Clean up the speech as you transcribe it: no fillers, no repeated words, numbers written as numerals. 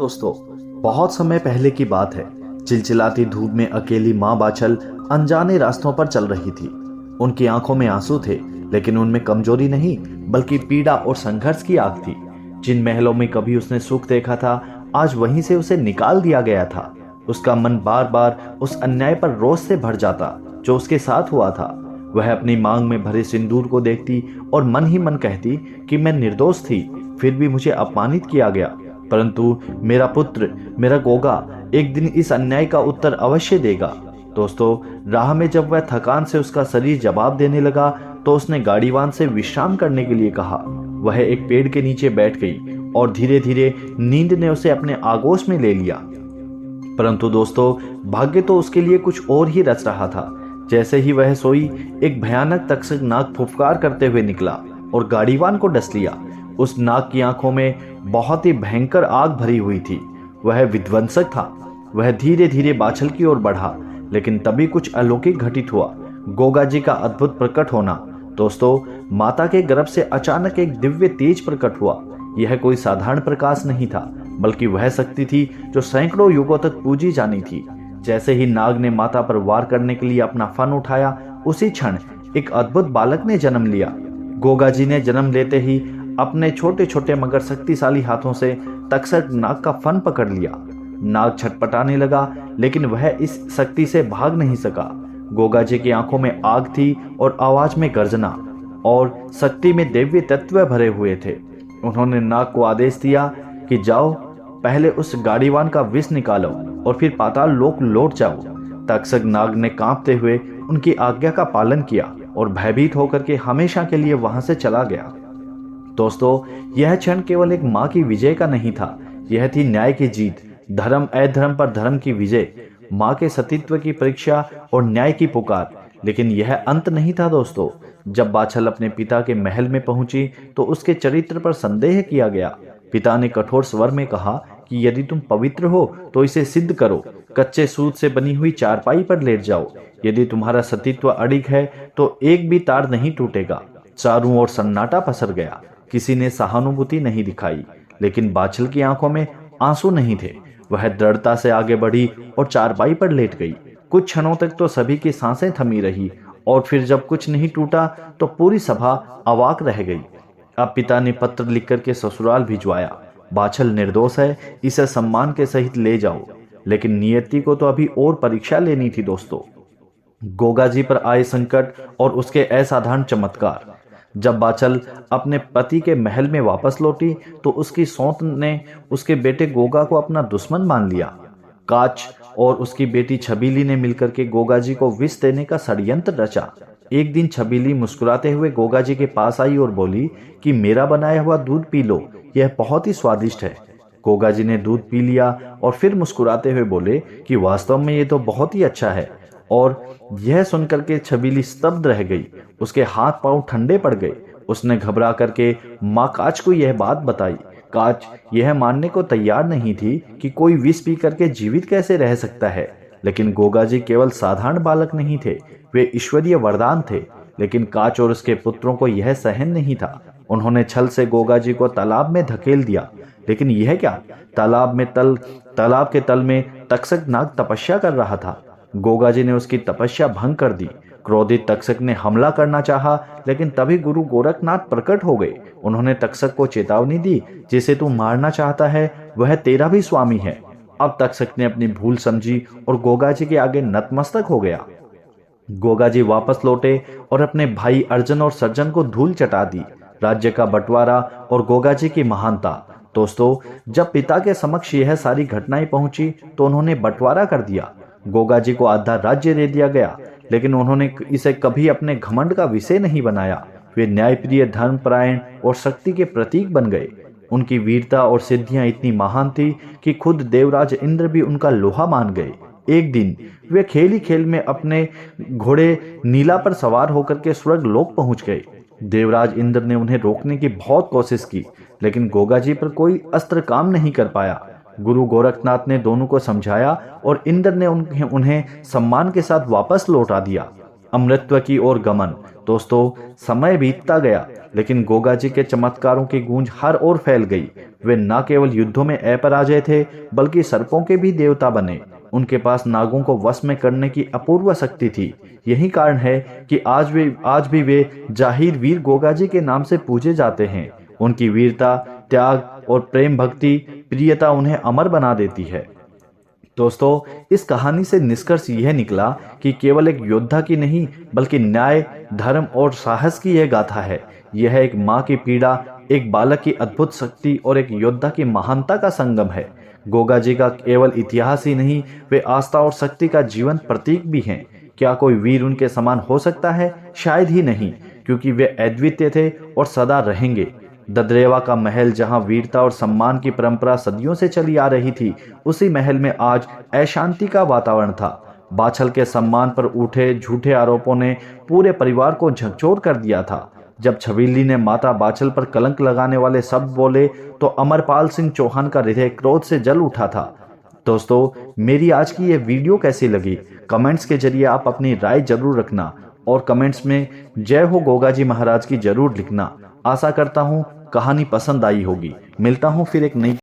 दोस्तों, बहुत समय पहले की बात है। चिलचिलाती धूप में अकेली माँ बाछल अनजाने रास्तों पर चल रही थी। उनकी आंखों में आंसू थे, लेकिन उनमें कमजोरी नहीं बल्कि पीड़ा और संघर्ष की आग थी। जिन महलों में कभी उसने सुख देखा था, आज वहीं से उसे निकाल दिया गया था। उसका मन बार बार उस अन्याय पर रोष से भर जाता जो उसके साथ हुआ था। वह अपनी मांग में भरे सिंदूर को देखती और मन ही मन कहती कि मैं निर्दोष थी, फिर भी मुझे अपमानित किया गया। परंतु मेरा पुत्र, मेरा गोगा एक दिन इस अन्याय का उत्तर अवश्य देगा। दोस्तों, राह में जब वह थकान से उसका शरीर जवाब देने लगा तो उसने गाड़ीवान से विश्राम करने के लिए कहा। वह एक पेड़ के नीचे बैठ गई और धीरे धीरे नींद ने उसे अपने आगोश में ले लिया। परंतु दोस्तों, भाग्य तो उसके लिए कुछ और ही रच रहा था। जैसे ही वह सोई, एक भयानक तक्षक नाग फुफकार करते हुए निकला और गाड़ीवान को डस लिया। उस नाग की आंखों में बहुत ही भयंकर आग भरी हुई थी। वह विध्वंसक था। वह धीरे धीरे बाछल की ओर बढ़ा, लेकिन तभी कुछ अलौकिक घटित हुआ। गोगा जी का अद्भुत प्रकट होना। दोस्तों, माता के गर्भ से अचानक एक दिव्य तेज प्रकट हुआ। यह कोई साधारण प्रकाश नहीं था, बल्कि वह शक्ति थी जो सैकड़ों युगों तक पूजी जानी थी। जैसे ही नाग ने माता पर वार करने के लिए अपना फन उठाया, उसी क्षण एक अद्भुत बालक ने जन्म लिया। गोगा जी ने जन्म लेते ही अपने छोटे छोटे मगर शक्तिशाली हाथों से तक्षक नाग का फन पकड़ लिया। नाग छटपटाने लगा, लेकिन वह इस शक्ति से भाग नहीं सका। गोगा जी की आंखों में आग थी और आवाज में गर्जना, और शक्ति में दिव्य तत्व भरे हुए थे। उन्होंने नाग को आदेश दिया कि जाओ, पहले उस गाड़ीवान का विष निकालो और फिर पाताल लोक लौट जाओ। तक्षक नाग ने कांपते हुए उनकी आज्ञा का पालन किया और भयभीत होकर के हमेशा के लिए वहां से चला गया। दोस्तों, यह क्षण केवल एक माँ की विजय का नहीं था, यह थी न्याय की जीत, धर्म अधर्म पर धर्म की विजय, माँ के सतीत्व की परीक्षा और न्याय की पुकार। लेकिन यह अंत नहीं था दोस्तों। जब बाछल अपने पिता के महल में पहुंची तो उसके चरित्र पर संदेह किया गया। पिता ने कठोर स्वर में कहा कि यदि तुम पवित्र हो तो इसे सिद्ध करो। कच्चे सूत से बनी हुई चारपाई पर लेट जाओ। यदि तुम्हारा सतीत्व अडिग है तो एक भी तार नहीं टूटेगा। चारों ओर सन्नाटा पसर गया। किसी ने सहानुभूति नहीं दिखाई, लेकिन बाछल की आंखों में आंसू नहीं थे। वह दृढ़ता से आगे बढ़ी और चारपाई पर लेट गई। कुछ क्षणों तक तो सभी की सांसें थमी रही, और फिर जब कुछ नहीं टूटा तो पूरी सभा अवाक रह गई। अब पिता ने पत्र लिखकर के ससुराल भिजवाया। बाछल निर्दोष है, इसे सम्मान के सहित ले जाओ। लेकिन नियति को तो अभी और परीक्षा लेनी थी दोस्तों। गोगा जी पर आए संकट और उसके असाधारण चमत्कार। जब बाछल अपने पति के महल में वापस लौटी तो उसकी सौत ने उसके बेटे गोगा को अपना दुश्मन मान लिया। काच और उसकी बेटी छबीली ने मिलकर के गोगा जी को विष देने का षड्यंत्र रचा। एक दिन छबीली मुस्कुराते हुए गोगा जी के पास आई और बोली कि मेरा बनाया हुआ दूध पी लो, यह बहुत ही स्वादिष्ट है। गोगा जी ने दूध पी लिया और फिर मुस्कुराते हुए बोले कि वास्तव में ये तो बहुत ही अच्छा है। और यह सुनकर के छबीली स्तब्ध रह गई। उसके हाथ पांव ठंडे पड़ गए। उसने घबरा करके माँ काच को यह बात बताई। काच यह मानने को तैयार नहीं थी कि कोई विष पी करके जीवित कैसे रह सकता है। लेकिन गोगा जी केवल साधारण बालक नहीं थे, वे ईश्वरीय वरदान थे। लेकिन काच और उसके पुत्रों को यह सहन नहीं था। उन्होंने छल से गोगा जी को तालाब में धकेल दिया। लेकिन यह क्या, तालाब के तल में तक्षक नाग तपस्या कर रहा था। गोगा जी ने उसकी तपस्या भंग कर दी। क्रोधित तक्षक ने हमला करना चाहा, लेकिन तभी गुरु गोरखनाथ प्रकट हो गए। उन्होंने तक्षक को चेतावनी दी, जिसे तू मारना चाहता है वह तेरा भी स्वामी है। अब तक्षक ने अपनी भूल समझी और गोगा जी के आगे नतमस्तक हो गया। गोगा जी वापस लौटे और अपने भाई अर्जुन और सज्जन को धूल चटा दी। राज्य का बंटवारा और गोगा जी की महानता। दोस्तों, जब पिता के समक्ष यह सारी घटनाएं पहुंची तो उन्होंने बंटवारा कर दिया। गोगा जी को आधा राज्य दे दिया गया, लेकिन उन्होंने इसे कभी अपने घमंड का विषय नहीं बनाया। वे न्यायप्रिय, धर्मपरायण और शक्ति के प्रतीक बन गए। उनकी वीरता और सिद्धियां इतनी महान थी कि खुद देवराज इंद्र भी उनका लोहा मान गए। एक दिन वे खेल ही खेल में अपने घोड़े नीला पर सवार होकर के स्वर्ग लोक पहुंच गए। देवराज इंद्र ने उन्हें रोकने की बहुत कोशिश की, लेकिन गोगा जी पर कोई अस्त्र काम नहीं कर पाया। गुरु गोरखनाथ ने दोनों को समझाया और इंद्र ने उन्हें सम्मान के साथ वापस लौटा दिया। अमृतत्व की ओर गमन। दोस्तों, समय बीतता गया, लेकिन गोगा जी के चमत्कारों की गूंज हर ओर फैल गई। वे न केवल युद्धों में अपराजय थे, बल्कि सर्पों के भी देवता बने। उनके पास नागों को वश में करने की अपूर्व शक्ति थी। यही कारण है कि आज भी वे जाहिर वीर गोगा जी के नाम से पूजे जाते हैं। उनकी वीरता, त्याग और प्रेम भक्ति प्रियता उन्हें अमर बना देती है। दोस्तों, इस कहानी से निष्कर्ष यह निकला कि केवल एक योद्धा की नहीं, बल्कि न्याय, धर्म और साहस की यह गाथा है। यह एक माँ की पीड़ा, एक बालक की अद्भुत शक्ति और एक योद्धा की महानता का संगम है। गोगा जी का केवल इतिहास ही नहीं, वे आस्था और शक्ति का जीवंत प्रतीक भी हैं। क्या कोई वीर उनके समान हो सकता है? शायद ही नहीं, क्योंकि वे अद्वितीय थे और सदा रहेंगे। ददरेवा का महल, जहां वीरता और सम्मान की परंपरा सदियों से चली आ रही थी, उसी महल में आज अशांति का वातावरण था। बाछल के सम्मान पर उठे झूठे आरोपों ने पूरे परिवार को झकझोर कर दिया था। जब छबीली ने माता बाछल पर कलंक लगाने वाले शब्द बोले, तो अमरपाल सिंह चौहान का हृदय क्रोध से जल उठा था। दोस्तों, मेरी आज की ये वीडियो कैसी लगी? कमेंट्स के जरिए आप अपनी राय जरूर रखना और कमेंट्स में जय हो गोगा जी महाराज की जरूर लिखना। आशा करता हूँ कहानी पसंद आई होगी। मिलता हूँ फिर एक नई